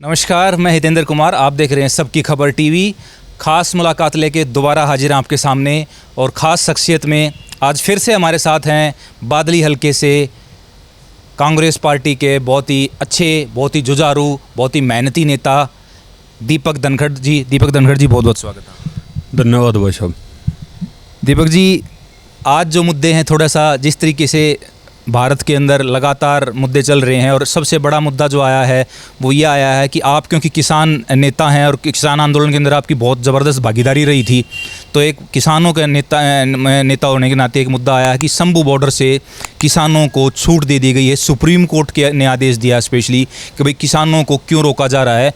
नमस्कार, मैं हितेंद्र कुमार। आप देख रहे हैं सबकी खबर टीवी। खास मुलाकात लेके दोबारा हाजिर हैं आपके सामने और ख़ास शख्सियत में आज फिर से हमारे साथ हैं बादली हलके से कांग्रेस पार्टी के बहुत ही अच्छे, बहुत ही जुझारू, बहुत ही मेहनती नेता दीपक धनखड़ जी। दीपक धनखड़ जी, बहुत बहुत स्वागत है। धन्यवाद भाई साहब। दीपक जी, आज जो मुद्दे हैं, थोड़ा सा जिस तरीके से भारत के अंदर लगातार मुद्दे चल रहे हैं और सबसे बड़ा मुद्दा जो आया है वो ये आया है कि आप क्योंकि किसान नेता हैं और किसान आंदोलन के अंदर आपकी बहुत ज़बरदस्त भागीदारी रही थी, तो एक किसानों के नेता होने के नाते एक मुद्दा आया है कि शंभू बॉर्डर से किसानों को छूट दे दी गई है। सुप्रीम कोर्ट ने आदेश दिया स्पेशली कि भाई किसानों को क्यों रोका जा रहा है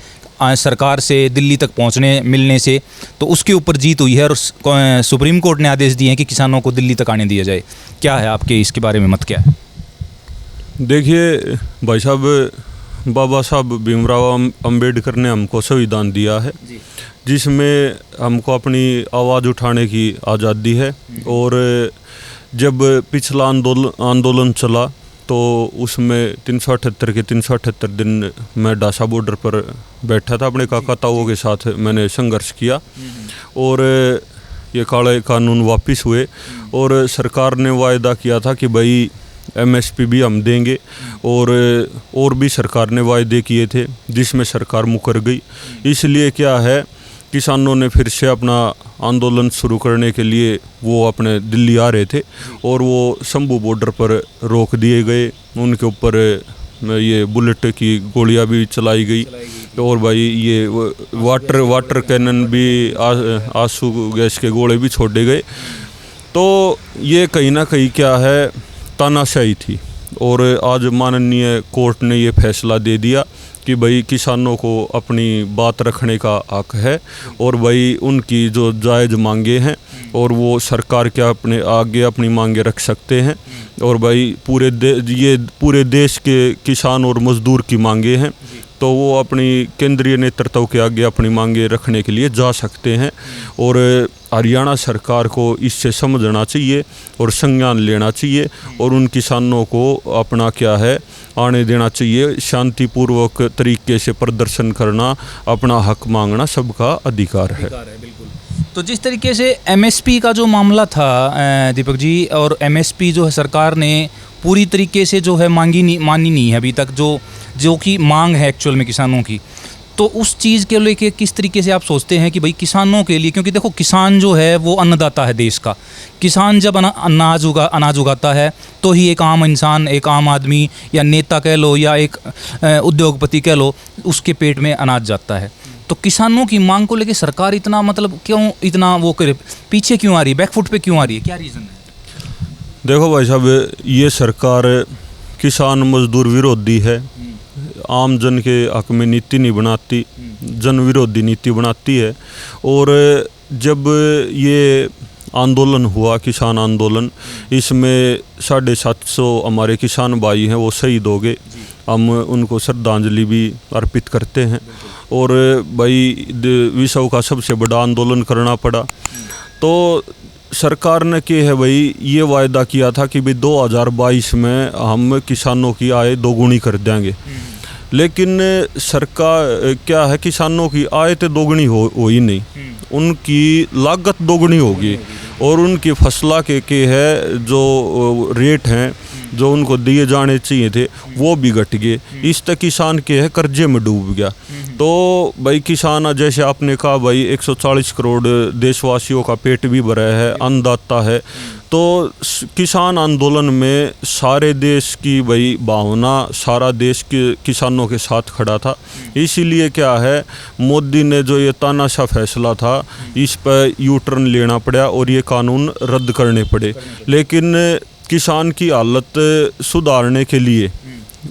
सरकार से दिल्ली तक पहुंचने मिलने से, तो उसके ऊपर जीत हुई है और सुप्रीम कोर्ट ने आदेश दिए हैं कि किसानों को दिल्ली तक आने दिया जाए। क्या है आपके इसके बारे में मत क्या है? देखिए भाई साहब, बाबा साहब भीमराव अंबेडकर ने हमको संविधान दिया है जिसमें हमको अपनी आवाज़ उठाने की आज़ादी है। और जब पिछला आंदोलन चला तो उसमें 378 के 378 दिन मैं डासा बॉर्डर पर बैठा था, अपने काका ताऊ के साथ मैंने संघर्ष किया और ये काले कानून वापस हुए और सरकार ने वायदा किया था कि भाई एमएसपी भी हम देंगे और भी सरकार ने वायदे किए थे जिसमें सरकार मुकर गई। इसलिए क्या है, किसानों ने फिर से अपना आंदोलन शुरू करने के लिए वो अपने दिल्ली आ रहे थे और वो शंभू बॉर्डर पर रोक दिए गए। उनके ऊपर ये बुलेट की गोलियां भी चलाई गई और भाई ये वाटर कैनन भी, आंसू गैस के गोले भी छोड़े गए। तो ये कहीं ना कहीं क्या है, तानाशाही थी। और आज माननीय कोर्ट ने ये फैसला दे दिया कि भाई किसानों को अपनी बात रखने का हक है और भाई उनकी जो जायज़ मांगे हैं और वो सरकार के अपने आगे अपनी मांगे रख सकते हैं। और भाई ये पूरे देश के किसान और मजदूर की मांगे हैं, तो वो अपनी केंद्रीय नेतृत्व के आगे अपनी मांगे रखने के लिए जा सकते हैं। और हरियाणा सरकार को इससे समझना चाहिए और संज्ञान लेना चाहिए और उन किसानों को अपना क्या है आने देना चाहिए। शांतिपूर्वक तरीके से प्रदर्शन करना, अपना हक मांगना सबका अधिकार है। तो जिस तरीके से एमएसपी का जो मामला था दीपक जी, और एमएसपी जो है सरकार ने पूरी तरीके से जो है मानी नहीं है अभी तक, जो कि मांग है एक्चुअल में किसानों की, तो उस चीज़ के लेके किस तरीके से आप सोचते हैं कि भाई किसानों के लिए, क्योंकि देखो किसान जो है वो अन्नदाता है देश का। किसान जब अनाज उगाता है तो ही एक आम इंसान, एक आम आदमी या नेता कह लो या एक उद्योगपति कह लो, उसके पेट में अनाज जाता है। तो किसानों की मांग को लेके सरकार इतना क्यों इतना वो करे, पीछे क्यों आ रही है, बैकफुट पे क्यों आ रही है, क्या रीज़न है? देखो भाई साहब, ये सरकार किसान मजदूर विरोधी है, आम जन के हक में नीति नहीं बनाती, जन विरोधी नीति बनाती है। और जब ये आंदोलन हुआ, किसान आंदोलन, इसमें 750 हमारे किसान भाई हैं वो शहीद हो गए। हम उनको श्रद्धांजलि भी अर्पित करते हैं। और भाई विश्व का सबसे बड़ा आंदोलन करना पड़ा। तो सरकार ने क्या है भाई, ये वायदा किया था कि भाई 2022 में हम किसानों की आय दोगुनी कर देंगे। लेकिन सरकार क्या है, किसानों की आय तो दोगुनी हो ही नहीं, उनकी लागत दोगुनी होगी और उनकी फसला के है जो रेट हैं जो उनको दिए जाने चाहिए थे वो भी घट गए। इस तक किसान के है कर्जे में डूब गया। तो भाई किसान, जैसे आपने कहा भाई 140 करोड़ देशवासियों का पेट भी भरा है, अन्नदाता है। तो किसान आंदोलन में सारे देश की भाई भावना, सारा देश के किसानों के साथ खड़ा था। इसीलिए क्या है, मोदी ने जो ये तानाशाह फैसला था इस पर यू टर्न लेना पड़ा और ये कानून रद्द करने पड़े। लेकिन किसान की हालत सुधारने के लिए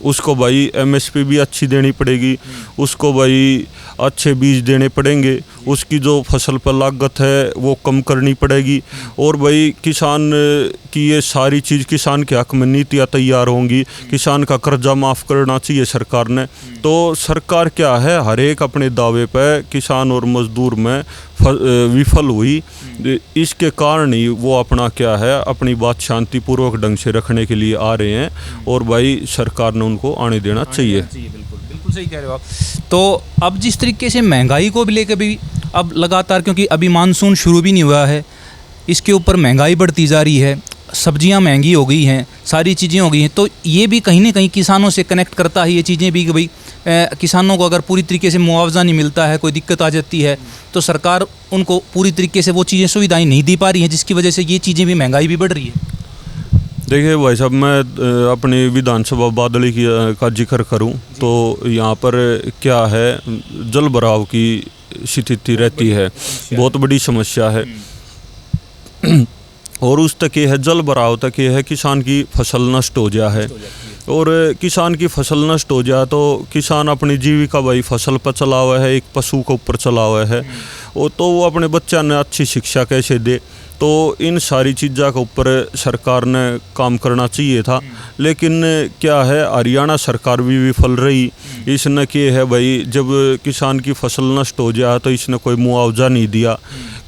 उसको भाई एमएसपी भी अच्छी देनी पड़ेगी, उसको भाई अच्छे बीज देने पड़ेंगे, उसकी जो फसल पर लागत है वो कम करनी पड़ेगी। और भाई किसान की ये सारी चीज़ किसान के हक में नीतियाँ तैयार होंगी। किसान का कर्जा माफ़ करना चाहिए सरकार ने। तो सरकार क्या है, हर एक अपने दावे पर किसान और मजदूर में विफल हुई। इसके कारण ही वो अपना क्या है, अपनी बात शांतिपूर्वक ढंग से रखने के लिए आ रहे हैं और भाई सरकार ने उनको आने देना चाहिए। बिल्कुल। बिल्कुल सही कह रहे हो आप। तो अब जिस तरीके से महंगाई को भी लेकर भी अब लगातार, क्योंकि अभी मानसून शुरू भी नहीं हुआ है, इसके ऊपर महंगाई बढ़ती जा रही है, सब्जियां महंगी हो गई हैं, सारी चीज़ें हो गई हैं, तो ये भी कहीं ना कहीं किसानों से कनेक्ट करता है ये चीज़ें भी कि भाई किसानों को अगर पूरी तरीके से मुआवजा नहीं मिलता है, कोई दिक्कत आ जाती है, तो सरकार उनको पूरी तरीके से वो चीज़ें सुविधाएं नहीं दे पा रही हैं, जिसकी वजह से ये चीज़ें भी महंगाई भी बढ़ रही है। देखिए भाई साहब, मैं अपनी विधानसभा बादली का जिक्र करूं तो यहाँ पर क्या है, जल भराव की स्थिति रहती है, बहुत बड़ी समस्या है। और उस तक ये है, जल भराव तक ये है, किसान की फसल नष्ट हो जाए है, और किसान की फसल नष्ट हो जाए तो किसान अपनी जीविका भाई फसल पर चला हुआ है, एक पशु के ऊपर चला हुआ है, और तो वो अपने बच्चा ने अच्छी शिक्षा कैसे दे। तो इन सारी चीज़ों के ऊपर सरकार ने काम करना चाहिए था, लेकिन क्या है, हरियाणा सरकार भी विफल रही। इसने क्या है भाई, जब किसान की फसल नष्ट हो जाए तो इसने कोई मुआवजा नहीं दिया,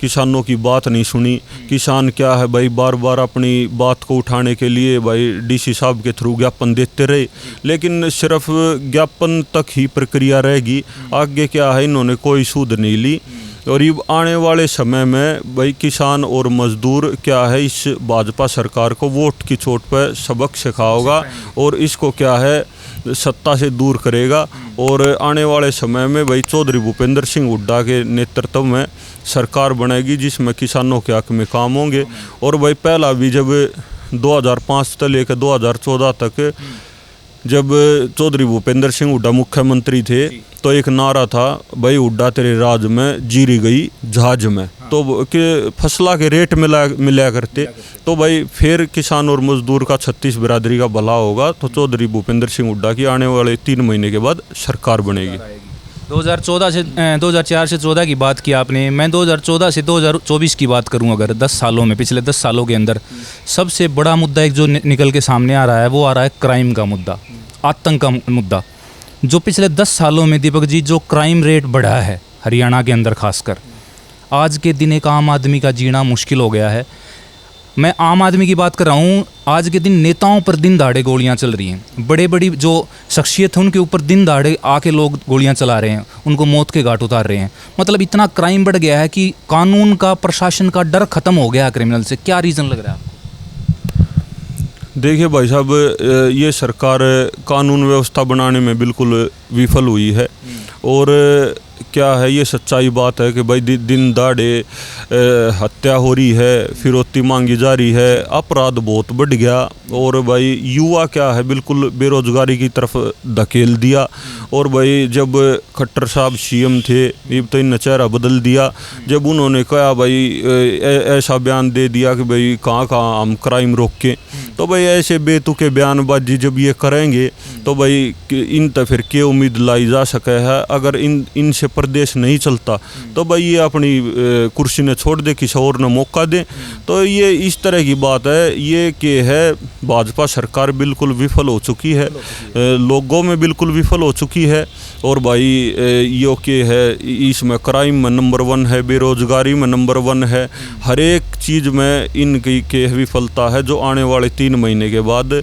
किसानों की बात नहीं सुनी। किसान क्या है भाई, बार बार अपनी बात को उठाने के लिए भाई डीसी साहब के थ्रू ज्ञापन देते रहे, लेकिन सिर्फ ज्ञापन तक ही प्रक्रिया रहेगी, आगे क्या है इन्होंने कोई सूद नहीं ली। और ये आने वाले समय में भाई किसान और मजदूर क्या है, इस भाजपा सरकार को वोट की चोट पर सबक सिखाओगा और इसको क्या है सत्ता से दूर करेगा। और आने वाले समय में भाई चौधरी भूपेंद्र सिंह हुड्डा के नेतृत्व में सरकार बनेगी, जिसमें किसानों के हक में काम होंगे। और भाई पहला भी जब 2005 से लेकर 2014 तक जब चौधरी भूपेंद्र सिंह हुड्डा मुख्यमंत्री थे, तो एक नारा था भाई, हुड्डा तेरे राज में जीरी गई जहाज में, तो कि फसला के रेट मिला करते। तो भाई फिर किसान और मजदूर का 36 बिरादरी का भला होगा, तो चौधरी भूपेंद्र सिंह हुड्डा की आने वाले 3 महीने के बाद सरकार बनेगी। 2014 से 2004 से 14 की बात की आपने, मैं 2014 से 2024 की बात करूं, अगर 10 सालों में, पिछले 10 सालों के अंदर सबसे बड़ा मुद्दा एक जो निकल के सामने आ रहा है, वो आ रहा है क्राइम का मुद्दा, आतंक का मुद्दा। जो पिछले 10 सालों में दीपक जी जो क्राइम रेट बढ़ा है हरियाणा के अंदर, खासकर आज के दिन एक आम आदमी का जीना मुश्किल हो गया है। मैं आम आदमी की बात कर रहा हूँ, आज के दिन नेताओं पर दिन दहाड़े गोलियां चल रही हैं, बड़े बड़ी जो शख्सियत है उनके ऊपर दिन दहाड़े आके लोग गोलियां चला रहे हैं, उनको मौत के घाट उतार रहे हैं। मतलब इतना क्राइम बढ़ गया है कि कानून का, प्रशासन का डर खत्म हो गया है क्रिमिनल से। क्या रीज़न लग रहा है आपको? देखिए भाई साहब, ये सरकार कानून व्यवस्था बनाने में बिल्कुल विफल हुई है। और क्या है, ये सच्चाई बात है कि भाई दिन दहाड़े हत्या हो रही है, फिरौती मांगी जा रही है, अपराध बहुत बढ़ गया। और भाई युवा क्या है, बिल्कुल बेरोजगारी की तरफ धकेल दिया। और भाई जब खट्टर साहब सीएम थे, ये तो इन्हें चेहरा बदल दिया। जब उन्होंने कहा भाई ऐसा बयान दे दिया कि भाई कहाँ कहाँ हम क्राइम रोकें, तो भाई ऐसे बेतुके बयानबाजी जब ये करेंगे तो भाई इन तो फिर क्या उम्मीद लाई जा सके है। अगर इनसे प्रदेश नहीं चलता तो भाई ये अपनी कुर्सी ने छोड़ दे, किसी और ने मौका दे। तो ये इस तरह की बात है। ये कि है भाजपा सरकार बिल्कुल विफल हो चुकी है, लोगों में बिल्कुल विफल हो चुकी है। और भाई ये कि है, इसमें क्राइम में नंबर 1 है, बेरोजगारी में नंबर 1 है, हर एक चीज़ में इनकी के विफलता है। जो आने वाले 3 महीने के बाद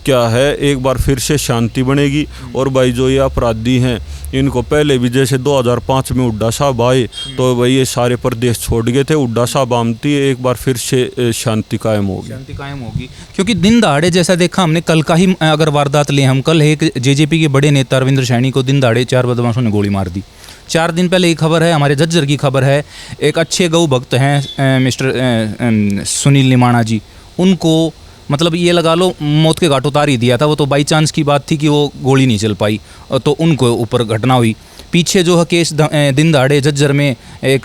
क्या है, एक बार फिर से शांति बनेगी। और भाई जो ये अपराधी हैं, इनको पहले भी जैसे 2005 में हुड्डा साहब आए तो भाई ये सारे प्रदेश छोड़ गए थे, हुड्डा साहब आमती एक बार फिर से शांति कायम होगी। क्योंकि दिन दहाड़े जैसा देखा हमने, कल का ही अगर वारदात लें हम, कल एक जेजेपी के बड़े नेता रविंद्र सैनी को दिन दहाड़े 4 बदमाशों ने गोली मार दी। 4 दिन पहले एक खबर है, हमारे झज्जर की खबर है, एक अच्छे गौ भक्त हैं मिस्टर सुनील निमाणा जी, उनको मतलब ये लगा लो मौत के घाट उतार ही दिया था। वो तो बाई चांस की बात थी कि वो गोली नहीं चल पाई, तो उनको ऊपर घटना हुई। पीछे जो है केस दिन दहाड़े झज्जर में एक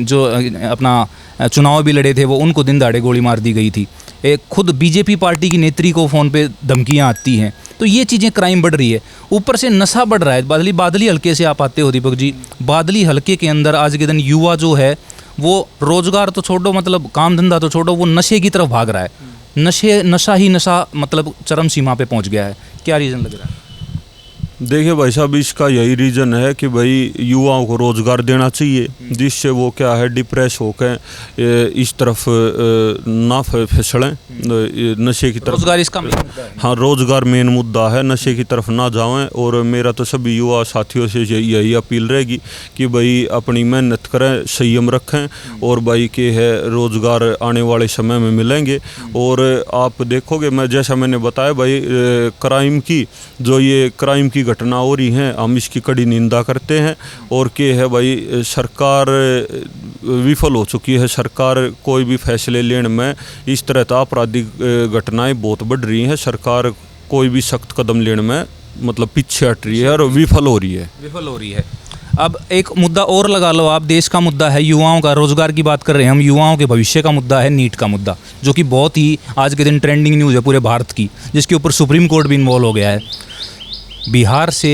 जो अपना चुनाव भी लड़े थे, वो उनको दिन दहाड़े गोली मार दी गई थी। एक खुद बीजेपी पार्टी की नेत्री को फ़ोन पे धमकियाँ आती हैं। तो ये चीज़ें क्राइम बढ़ रही है, ऊपर से नशा बढ़ रहा है। बादली हल्के से आप आते हो दीपक जी, बादली हल्के के अंदर आज के दिन युवा जो है वो रोज़गार तो छोड़ो, मतलब काम धंधा तो छोड़ो, वो नशे की तरफ भाग रहा है। नशा ही नशा मतलब चरम सीमा पे पहुंच गया है। क्या रीज़न लग रहा है? देखिए भाई साहब, इसका यही रीज़न है कि भाई युवाओं को रोज़गार देना चाहिए, जिससे वो क्या है डिप्रेस होकर इस तरफ ना फिसलें, नशे की तरफ। रोजगार इसका मेन मुद्दा है। हाँ, रोज़गार मेन मुद्दा है, नशे की तरफ ना जाएं। और मेरा तो सभी युवा साथियों से यही अपील रहेगी कि भाई अपनी मेहनत करें, संयम रखें, और भाई के है रोज़गार आने वाले समय में मिलेंगे। और आप देखोगे, मैं जैसा मैंने बताया भाई, क्राइम की जो ये क्राइम की घटना हो रही हैं, हम इसकी कड़ी निंदा करते हैं। और के है भाई, सरकार विफल हो चुकी है, सरकार कोई भी फैसले लेने में, इस तरह आपराधिक घटनाएं बहुत बढ़ रही हैं, सरकार कोई भी सख्त कदम लेने में मतलब पीछे हट रही है और विफल हो रही है। अब एक मुद्दा और लगा लो आप, देश का मुद्दा है युवाओं का, रोजगार की बात कर रहे हैं हम, युवाओं के भविष्य का मुद्दा है नीट का मुद्दा, जो कि बहुत ही आज के दिन ट्रेंडिंग न्यूज़ है पूरे भारत की, जिसके ऊपर सुप्रीम कोर्ट भी इन्वॉल्व हो गया है। बिहार से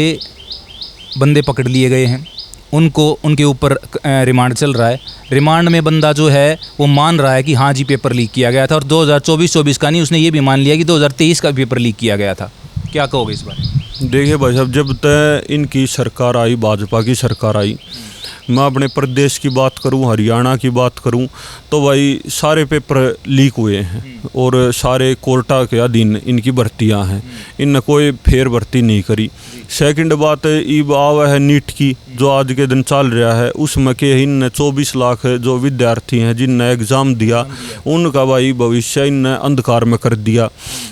बंदे पकड़ लिए गए हैं, उनको उनके ऊपर रिमांड चल रहा है। रिमांड में बंदा जो है वो मान रहा है कि हाँ जी पेपर लीक किया गया था, और 2024 का नहीं, उसने ये भी मान लिया कि 2023 का पेपर लीक किया गया था। क्या कहोगे इस बारे में? देखिए भाई साहब, जब तक इनकी सरकार आई, भाजपा की सरकार आई, मैं अपने प्रदेश की बात करूं, हरियाणा की बात करूं, तो भाई सारे पेपर लीक हुए हैं और सारे कोर्टा के अधीन इनकी भर्तियां हैं, इनने कोई फेर भर्ती नहीं करी। सेकंड बात ईब आवा है नीट की, जो आज के दिन चल रहा है, उसमें के इन 24 लाख जो विद्यार्थी हैं जिनने एग्ज़ाम दिया, उनका भाई भविष्य इन अंधकार में कर दिया।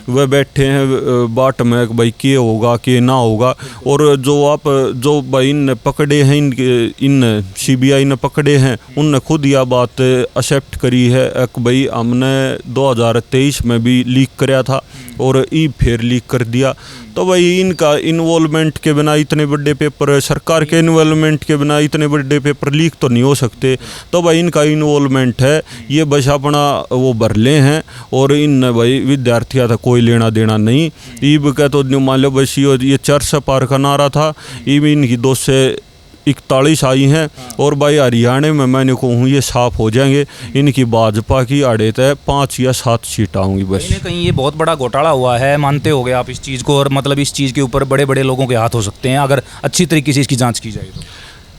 वह बैठे हैं बाट में भाई के होगा के ना होगा। और जो भाई इन पकड़े हैं, इन CBI ने पकड़े हैं, उनने खुद यह बात एक्सेप्ट करी है कि भाई हमने 2023 में भी लीक कराया था और ई फिर लीक कर दिया। तो भाई इनका इन्वॉल्वमेंट के बिना इतने बड़े पेपर, सरकार के इन्वॉल्वमेंट के बिना इतने बड़े पेपर लीक तो नहीं हो सकते। तो भाई इनका इन्वॉल्वमेंट है, ये बस अपना वो भरले हैं, और इन भाई विद्यार्थियों था कोई लेना देना नहीं। ईब का तो मान लो बस ये 400 पार का नारा था, ईब इनकी 241 आई हैं। और भाई हरियाणा में मैंने कहूँ ये साफ हो जाएंगे, इनकी भाजपा की आड़ेत है 5 या 7 सीट आऊँगी बस। कहीं ना कहीं ये बहुत बड़ा घोटाला हुआ है, मानते हो गए आप इस चीज़ को, और मतलब इस चीज़ के ऊपर बड़े बड़े लोगों के हाथ हो सकते हैं अगर अच्छी तरीके से इसकी जांच की जाए तो।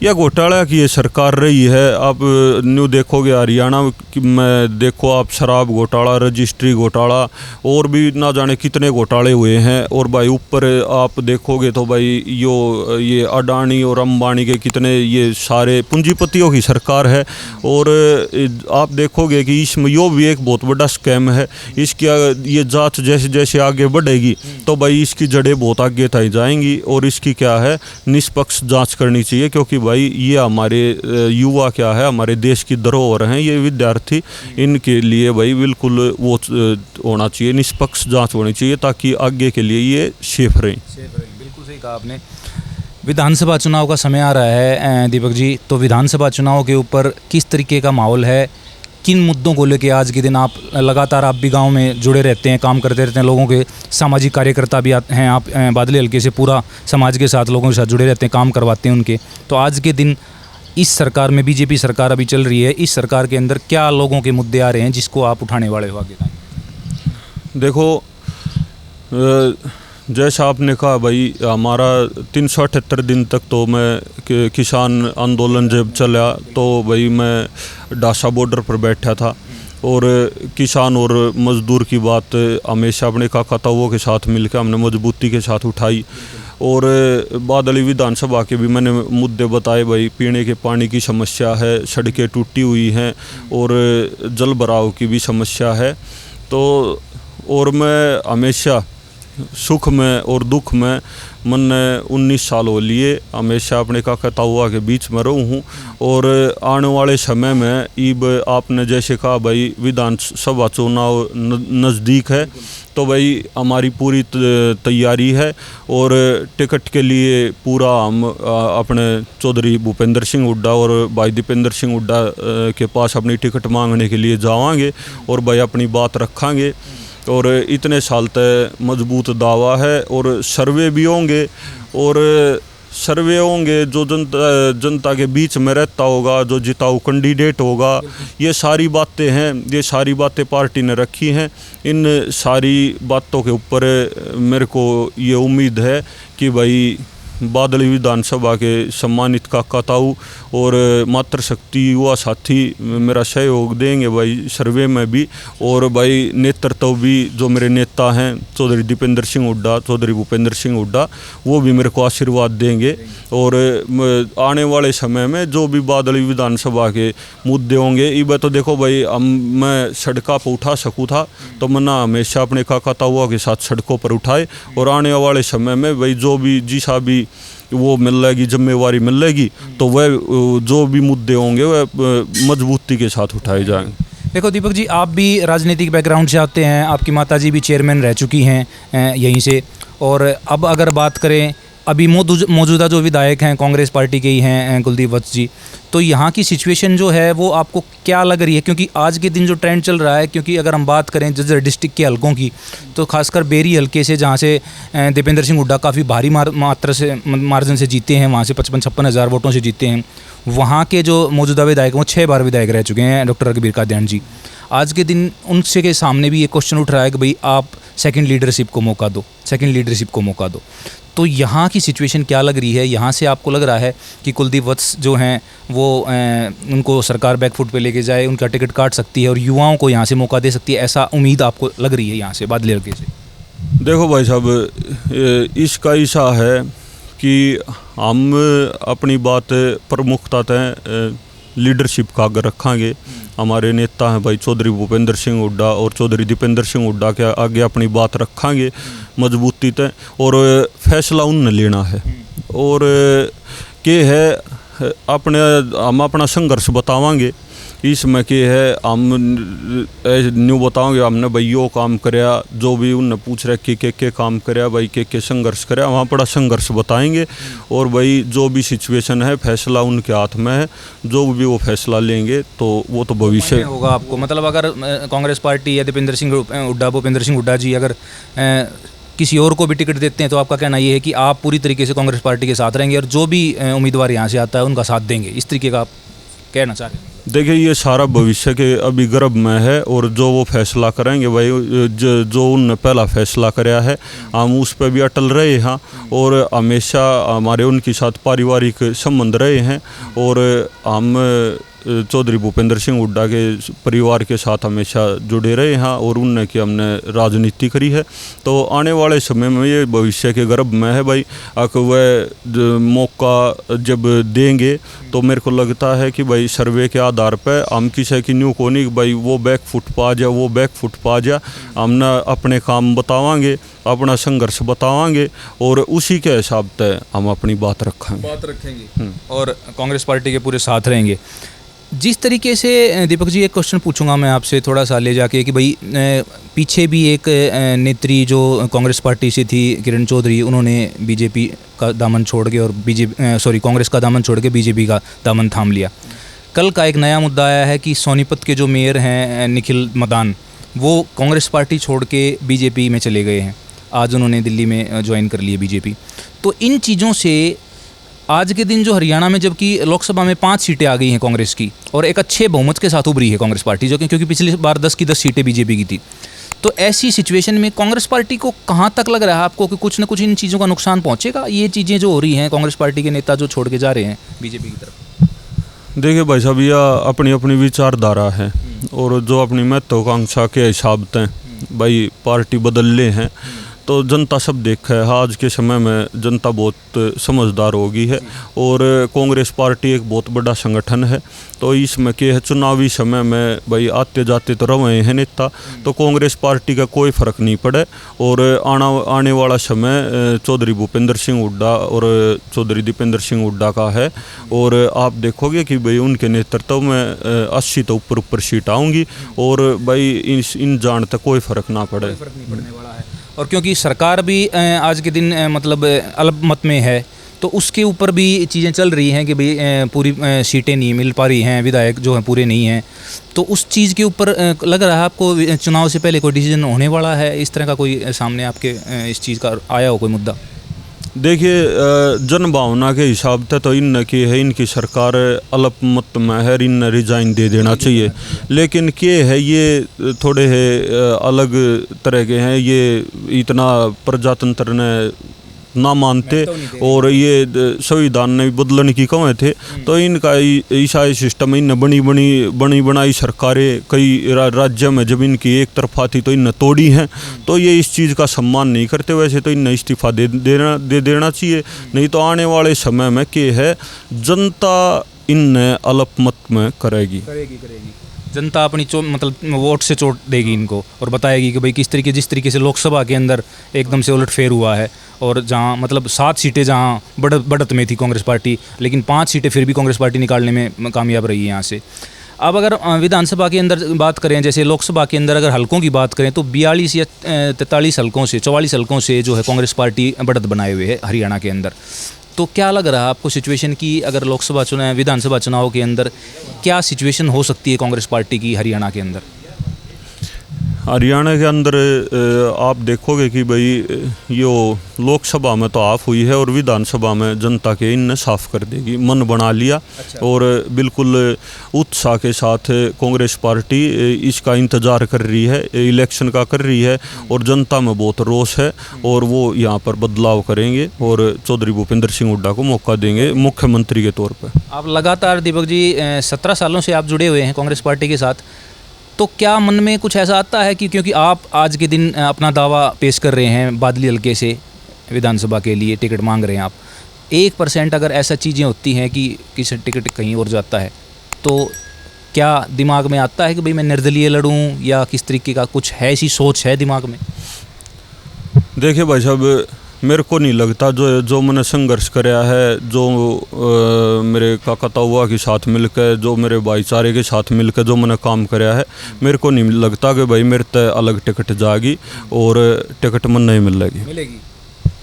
यह घोटाला की ये सरकार रही है। आप न्यू देखोगे हरियाणा में, देखो आप शराब घोटाला, रजिस्ट्री घोटाला, और भी ना जाने कितने घोटाले हुए हैं। और भाई ऊपर आप देखोगे तो भाई ये अडानी और अंबानी के कितने, ये सारे पूंजीपतियों की सरकार है। और आप देखोगे कि इसमें यो भी एक बहुत बड़ा स्कैम है। इसकी ये जांच जैसे जैसे आगे बढ़ेगी तो भाई इसकी जड़ें बहुत आगे तक जाएंगी, और इसकी क्या है निष्पक्ष जांच करनी चाहिए, क्योंकि भाई ये हमारे युवा क्या है, हमारे देश की धरोहर हैं ये विद्यार्थी, इनके लिए भाई बिल्कुल वो होना चाहिए, निष्पक्ष जांच होनी चाहिए, ताकि आगे के लिए ये सेफ रहें। बिल्कुल सही कहा आपने। विधानसभा चुनाव का समय आ रहा है दीपक जी, तो विधानसभा चुनाव के ऊपर किस तरीके का माहौल है, किन मुद्दों को लेके आज के दिन आप लगातार, आप भी गांव में जुड़े रहते हैं, काम करते रहते हैं, लोगों के सामाजिक कार्यकर्ता भी हैं आप, बादली हल्के से पूरा समाज के साथ, लोगों के साथ जुड़े रहते हैं, काम करवाते हैं उनके, तो आज के दिन इस सरकार में, बीजेपी सरकार अभी चल रही है, इस सरकार के अंदर क्या लोगों के मुद्दे आ रहे हैं जिसको आप उठाने वाले हो आगे? देखो, जैसा आपने कहा भाई, हमारा 378 दिन तक तो मैं किसान आंदोलन जब चला तो भाई मैं डासा बॉर्डर पर बैठा था, और किसान और मज़दूर की बात हमेशा अपने काका ताऊओं के साथ मिलकर हमने मजबूती के साथ उठाई। और बादली विधानसभा के भी मैंने मुद्दे बताए भाई, पीने के पानी की समस्या है, सड़कें टूटी हुई हैं, और जल भराव की भी समस्या है। तो और मैं हमेशा सुख में और दुख में, मैंने 19 साल हो लिए हमेशा अपने काका ताऊआ के बीच में रहूँ हूँ। और आने वाले समय में ईब आपने जैसे कहा भाई विधानसभा चुनाव नज़दीक है, तो भाई हमारी पूरी तैयारी है, और टिकट के लिए पूरा हम अपने चौधरी भूपेंद्र सिंह हुड्डा और भाई दीपेंद्र सिंह हुड्डा के पास अपनी टिकट मांगने के लिए जावांगे, और भाई अपनी बात रखांगे। और इतने साल तक मजबूत दावा है, और सर्वे भी होंगे, और सर्वे होंगे जो जनता के बीच में रहता होगा, जो जिताऊ कैंडिडेट होगा, ये सारी बातें हैं, ये सारी बातें पार्टी ने रखी हैं। इन सारी बातों के ऊपर मेरे को ये उम्मीद है कि भाई बादली विधानसभा के सम्मानित काका ताऊ और मातृशक्ति युवा साथी मेरा सहयोग देंगे भाई सर्वे में भी, और भाई नेतृत्व भी जो मेरे नेता हैं चौधरी दीपेंद्र सिंह हुड्डा, चौधरी भूपेंद्र सिंह हुड्डा, वो भी मेरे को आशीर्वाद देंगे। और आने वाले समय में जो भी बादली विधानसभा के मुद्दे होंगे, ये तो देखो भाई मैं सड़कों पर उठा सकूँ था तो मैं ना हमेशा अपने काका ताऊआ के साथ सड़कों पर उठाए, और आने वाले समय में भाई जो भी जिसा भी वो मिलेगी जिम्मेवारी मिलेगी तो वह जो भी मुद्दे होंगे वह मजबूती के साथ उठाए जाएंगे। देखो दीपक जी, आप भी राजनीतिक बैकग्राउंड से आते हैं, आपकी माताजी भी चेयरमैन रह चुकी हैं यहीं से, और अब अगर बात करें अभी मौजूदा जो विधायक हैं कांग्रेस पार्टी के ही हैं कुलदीप वत्स जी, तो यहाँ की सिचुएशन जो है वो आपको क्या लग रही है? क्योंकि आज के दिन जो ट्रेंड चल रहा है, क्योंकि अगर हम बात करें जज्जर डिस्ट्रिक्ट के हलकों की, तो खासकर बेरी हलके से जहाँ से दीपेंद्र सिंह हुड्डा काफ़ी भारी मार्जिन से जीते हैं, वहाँ से 55-56 हज़ार वोटों से जीते हैं, वहाँ के जो मौजूदा विधायक वो 6 बार विधायक रह चुके हैं, डॉक्टर रघुबीर कादियान जी। आज के दिन उनसे के सामने भी ये क्वेश्चन उठ रहा है कि भाई आप सेकंड लीडरशिप को मौका दो। तो यहाँ की सिचुएशन क्या लग रही है? यहाँ से आपको लग रहा है कि कुलदीप वत्स जो हैं वो उनको सरकार बैकफुट पे लेके जाए, उनका टिकट काट सकती है और युवाओं को यहाँ से मौका दे सकती है, ऐसा उम्मीद आपको लग रही है यहाँ से बादली हल्के से? देखो भाई साहब, इसका ऐसा है कि हम अपनी बात प्रमुखता तय लीडरशिप का आगे रखेंगे। हमारे नेता हैं भाई चौधरी भूपेंद्र सिंह हुड्डा और चौधरी दीपेंद्र सिंह हुड्डा के आगे अपनी बात रखेंगे मजबूती तय, और फैसला उनने लेना है। और के है हम अपना संघर्ष बतावांगे, इसमें के है हम न्यू बताओगे हमने भाई यो काम कराया, जो भी उनने पूछ रहे के काम कराया भाई के संघर्ष कराया, वहाँ बड़ा संघर्ष बताएंगे। और भाई जो भी सिचुएशन है फैसला उनके हाथ में है, जो भी वो फैसला लेंगे तो वो तो भविष्य होगा आपको। मतलब अगर कांग्रेस पार्टी या दीपेंद्र सिंह हुड्डा, भूपेंद्र सिंह हुड्डा जी अगर किसी और को भी टिकट देते हैं तो आपका कहना ये है कि आप पूरी तरीके से कांग्रेस पार्टी के साथ रहेंगे और जो भी उम्मीदवार यहाँ से आता है उनका साथ देंगे, इस तरीके का आप कहना चाह रहे हैं? देखिए, ये सारा भविष्य के अभी गर्भ में है, और जो वो फैसला करेंगे भाई जो उनने पहला फैसला कराया है हम उस पर भी अटल रहे हैं, और हमेशा हमारे उनके साथ पारिवारिक संबंध रहे हैं, और हम चौधरी भूपेंद्र सिंह हुड्डा के परिवार के साथ हमेशा जुड़े रहे हैं, और उनने की हमने राजनीति करी है। तो आने वाले समय में ये भविष्य के गर्भ में है भाई, अगर वह मौका जब देंगे तो मेरे को लगता है कि भाई सर्वे के आधार पर हम किसी की न्यू को नहीं भाई वो बैकफुट पा जा, हमने अपने काम बतावांगे, अपना संघर्ष बतावांगे, और उसी के हिसाब से हम अपनी बात रखेंगे और कांग्रेस पार्टी के पूरे साथ रहेंगे। जिस तरीके से दीपक जी, एक क्वेश्चन पूछूंगा मैं आपसे थोड़ा सा ले जाके कि भाई पीछे भी एक नेत्री जो कांग्रेस पार्टी से थी, किरण चौधरी, उन्होंने बीजेपी का दामन छोड़ के और कांग्रेस का दामन छोड़ के बीजेपी का दामन थाम लिया। कल का एक नया मुद्दा आया है कि सोनीपत के जो मेयर हैं निखिल मदान, वो कांग्रेस पार्टी छोड़ के बीजेपी में चले गए हैं। आज उन्होंने दिल्ली में ज्वाइन कर ली बीजेपी। तो इन चीज़ों से आज के दिन जो हरियाणा में जबकि लोकसभा में 5 सीटें आ गई हैं कांग्रेस की और एक अच्छे बहुमत के साथ उभरी है कांग्रेस पार्टी, जो क्योंकि पिछली बार 10 की 10 सीटें बीजेपी की थी, तो ऐसी सिचुएशन में कांग्रेस पार्टी को कहाँ तक लग रहा है आपको कि कुछ न कुछ इन चीज़ों का नुकसान पहुँचेगा? ये चीज़ें जो हो रही हैं, कांग्रेस पार्टी के नेता जो छोड़ के जा रहे हैं बीजेपी की तरफ। देखिए भाई साहब, यह अपनी अपनी विचारधारा है, और जो अपनी महत्वाकांक्षा के हिसाब से भाई पार्टी बदल ले हैं, तो जनता सब देखा है। आज के समय में जनता बहुत समझदार हो गई है, और कांग्रेस पार्टी एक बहुत बड़ा संगठन है। तो इसमें क्या है, चुनावी समय में भाई आते जाते तो रहे हैं नेता, तो कांग्रेस पार्टी का कोई फ़र्क नहीं पड़े। और आने वाला समय चौधरी भूपेंद्र सिंह हुड्डा और चौधरी दीपेंद्र सिंह हुड्डा का है, और आप देखोगे कि भाई उनके नेतृत्व में 80 तो ऊपर सीट आऊँगी, और भाई इन जान तक कोई फ़र्क ना पड़े। फ़र्क नहीं पड़ने वाला है। और क्योंकि सरकार भी आज के दिन मतलब अल्पमत में है, तो उसके ऊपर भी चीज़ें चल रही हैं कि भाई पूरी सीटें नहीं मिल पा रही हैं, विधायक जो हैं पूरे नहीं हैं, तो उस चीज़ के ऊपर लग रहा है आपको चुनाव से पहले कोई डिसीजन होने वाला है? इस तरह का कोई सामने आपके इस चीज़ का आया हो कोई मुद्दा? देखिए, जन भावना के हिसाब से तो इन की है, इनकी सरकार अल्पमत में है, इन रिजाइन दे देना चाहिए। लेकिन के है ये थोड़े है अलग तरह के हैं, ये इतना प्रजातंत्र ने ना मानते और ये संविधान ने बदलने की कहे थे। तो इनका ऐसा सिस्टम इन बनी बनाई सरकारें कई राज्य में जब इनकी एक तरफा थी तो इन तोड़ी हैं। तो ये इस चीज़ का सम्मान नहीं करते। वैसे तो इन इस्तीफा दे देना चाहिए, नहीं तो आने वाले समय में क्या है जनता इन अल्पमत में करेगी। जनता अपनी मतलब वोट से चोट देगी इनको और बताएगी कि भाई जिस तरीके से लोकसभा के अंदर एकदम से उलटफेर हुआ है और जहां मतलब 7 सीटें जहां बढ़त में थी कांग्रेस पार्टी, लेकिन 5 सीटें फिर भी कांग्रेस पार्टी निकालने में कामयाब रही है यहाँ से। अब अगर विधानसभा के अंदर बात करें, जैसे लोकसभा के अंदर अगर हलकों की बात करें तो 42 या 43 हलकों से 44 हलकों से जो है कांग्रेस पार्टी बढ़त बनाए हुए है हरियाणा के अंदर। तो क्या लग रहा है आपको सिचुएशन की, अगर लोकसभा चुनाव विधानसभा चुनाव के अंदर क्या सिचुएशन हो सकती है कांग्रेस पार्टी की हरियाणा के अंदर? हरियाणा के अंदर आप देखोगे कि भाई यो लोकसभा में तो ऑफ हुई है और विधानसभा में जनता के इनने साफ कर देगी, मन बना लिया। और बिल्कुल उत्साह के साथ कांग्रेस पार्टी इसका इंतज़ार कर रही है, इलेक्शन का कर रही है और जनता में बहुत रोष है और वो यहाँ पर बदलाव करेंगे और चौधरी भूपेंद्र सिंह हुड्डा को मौका देंगे मुख्यमंत्री के तौर पर। आप लगातार दीपक जी 17 सालों से आप जुड़े हुए हैं कांग्रेस पार्टी के साथ, तो क्या मन में कुछ ऐसा आता है कि क्योंकि आप आज के दिन अपना दावा पेश कर रहे हैं बादली हल्के से विधानसभा के लिए टिकट मांग रहे हैं आप, 1% अगर ऐसा चीज़ें होती हैं कि किसी टिकट कहीं और जाता है तो क्या दिमाग में आता है कि भाई मैं निर्दलीय लड़ूं या किस तरीके का कुछ है, ऐसी सोच है दिमाग में? देखिए भाई साहब, मेरे को नहीं लगता जो मैंने संघर्ष कराया है, जो मेरे काका ताऊआ के साथ मिलकर, जो मेरे भाईचारे के साथ मिलकर जो मैंने काम कराया है, मेरे को नहीं लगता कि भाई मेरे तय अलग टिकट जाएगी और टिकट मन नहीं मिलेगी।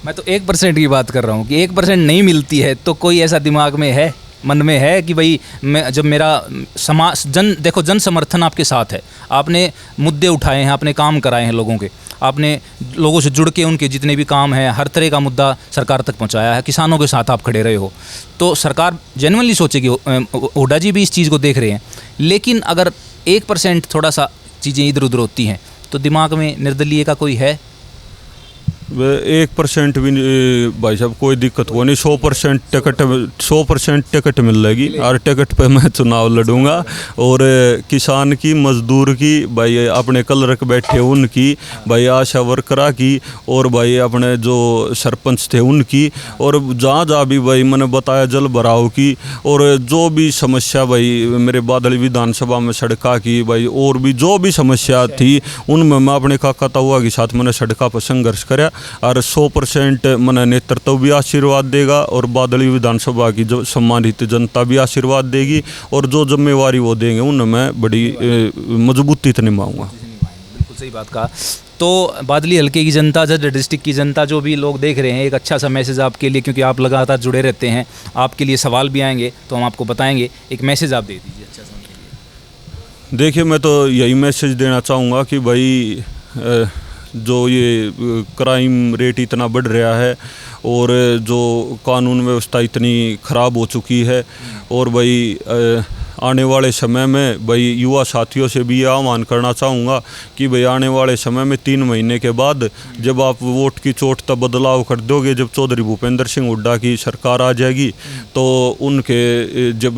मैं तो 1% की बात कर रहा हूँ कि 1% नहीं मिलती है तो कोई ऐसा दिमाग में है, मन में है कि भाई मैं जब मेरा समाज देखो जन समर्थन आपके साथ है, आपने मुद्दे उठाए हैं, आपने काम कराए हैं लोगों के, आपने लोगों से जुड़ के उनके जितने भी काम हैं हर तरह का मुद्दा सरकार तक पहुंचाया है, किसानों के साथ आप खड़े रहे हो, तो सरकार जेन्युइनली सोचेगी। हुड्डा जी भी इस चीज़ को देख रहे हैं, लेकिन अगर 1% थोड़ा सा चीज़ें इधर उधर होती हैं तो दिमाग में निर्दलीय का कोई है? 1% भी भाई साहब कोई दिक्कत को नहीं, 100% टिकट मिल जाएगी और टिकट पे मैं चुनाव लड़ूंगा। और किसान की, मजदूर की, भाई अपने कलरक बैठे उनकी, भाई आशा वर्करा की और भाई अपने जो सरपंच थे उनकी, और जहाँ भी भाई मैंने बताया जल भराव की और जो भी समस्या भाई मेरे बादल विधानसभा में सड़का की, भाई और भी जो भी समस्या थी उनमें मैं अपने काका ताऊआ के साथ मैंने सड़का पर संघर्ष कराया और 100% मैंने नेतृत्व भी आशीर्वाद देगा और बादली विधानसभा की जो सम्मानित जनता भी आशीर्वाद देगी और जो जिम्मेवारी वो देंगे उनमें मैं बड़ी मजबूती से निभाऊंगा। बिल्कुल सही बात कहा। तो बादली हल्के की जनता, जज डिस्ट्रिक्ट की जनता, जो भी लोग देख रहे हैं, एक अच्छा सा मैसेज आपके लिए, क्योंकि आप लगातार जुड़े रहते हैं, आपके लिए सवाल भी आएंगे तो हम आपको बताएंगे, एक मैसेज आप दे दीजिए अच्छा सा उनके लिए। देखिए, मैं तो यही मैसेज देना चाहूँगा कि भाई जो ये क्राइम रेट इतना बढ़ रहा है और जो कानून व्यवस्था इतनी ख़राब हो चुकी है, और भाई आने वाले समय में भाई युवा साथियों से भी ये आह्वान करना चाहूँगा कि भाई आने वाले समय में 3 महीने के बाद जब आप वोट की चोट तक बदलाव कर दोगे, जब चौधरी भूपेंद्र सिंह हुड्डा की सरकार आ जाएगी तो उनके जब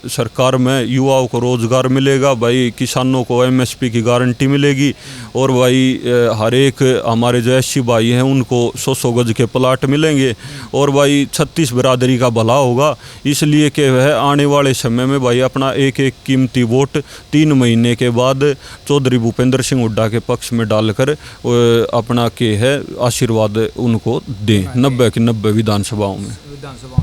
सरकार में युवाओं को रोज़गार मिलेगा, भाई किसानों को MSP की गारंटी मिलेगी और भाई हर एक हमारे जो SC भाई हैं उनको 100 गज के प्लाट मिलेंगे और भाई 36 बिरादरी का भला होगा। इसलिए कि वह आने वाले समय में भाई अपना एक कीमती वोट 3 महीने के बाद चौधरी भूपेंद्र सिंह हुड्डा के पक्ष में डालकर अपना के है आशीर्वाद उनको दें, 90 की 90 विधानसभाओं में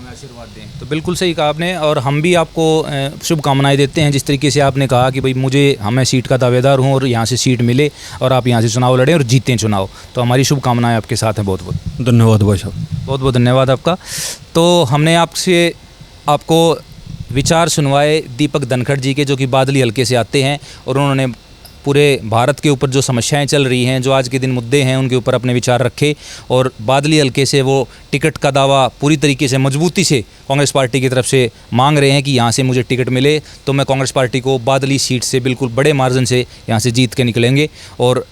आशीर्वाद दें। तो बिल्कुल सही कहा आपने और हम भी आपको शुभकामनाएं देते हैं। जिस तरीके से आपने कहा कि भाई मैं सीट का दावेदार हूं और यहाँ से सीट मिले और आप यहाँ से चुनाव लड़ें और जीतें चुनाव, तो हमारी शुभकामनाएं आपके साथ हैं। बहुत बहुत धन्यवाद भाई साहब, बहुत बहुत धन्यवाद आपका। तो हमने आपको विचार सुनवाए दीपक धनखड़ जी के, जो कि बादली हल्के से आते हैं और उन्होंने पूरे भारत के ऊपर जो समस्याएं चल रही हैं, जो आज के दिन मुद्दे हैं, उनके ऊपर अपने विचार रखे और बादली हल्के से वो टिकट का दावा पूरी तरीके से मजबूती से कांग्रेस पार्टी की तरफ से मांग रहे हैं कि यहाँ से मुझे टिकट मिले तो मैं कांग्रेस पार्टी को बादली सीट से बिल्कुल बड़े मार्जिन से यहाँ से जीत के निकलेंगे और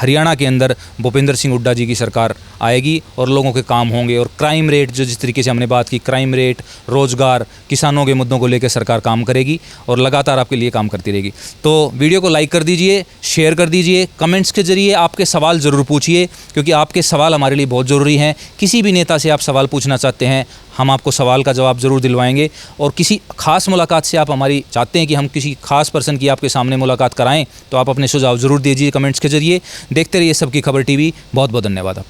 हरियाणा के अंदर भूपेंद्र सिंह हुड्डा जी की सरकार आएगी और लोगों के काम होंगे। और क्राइम रेट, जो जिस तरीके से हमने बात की, क्राइम रेट, रोज़गार, किसानों के मुद्दों को लेकर सरकार काम करेगी और लगातार आपके लिए काम करती रहेगी। तो वीडियो को लाइक कर दीजिए, शेयर कर दीजिए, कमेंट्स के जरिए आपके सवाल ज़रूर पूछिए, क्योंकि आपके सवाल हमारे लिए बहुत ज़रूरी हैं। किसी भी नेता से आप सवाल पूछना चाहते हैं, हम आपको सवाल का जवाब ज़रूर दिलवाएंगे। और किसी खास मुलाकात से आप हमारी चाहते हैं कि हम किसी खास पर्सन की आपके सामने मुलाकात कराएं, तो आप अपने सुझाव ज़रूर दीजिए कमेंट्स के जरिए। देखते रहिए सबकी खबर टीवी। बहुत बहुत धन्यवाद।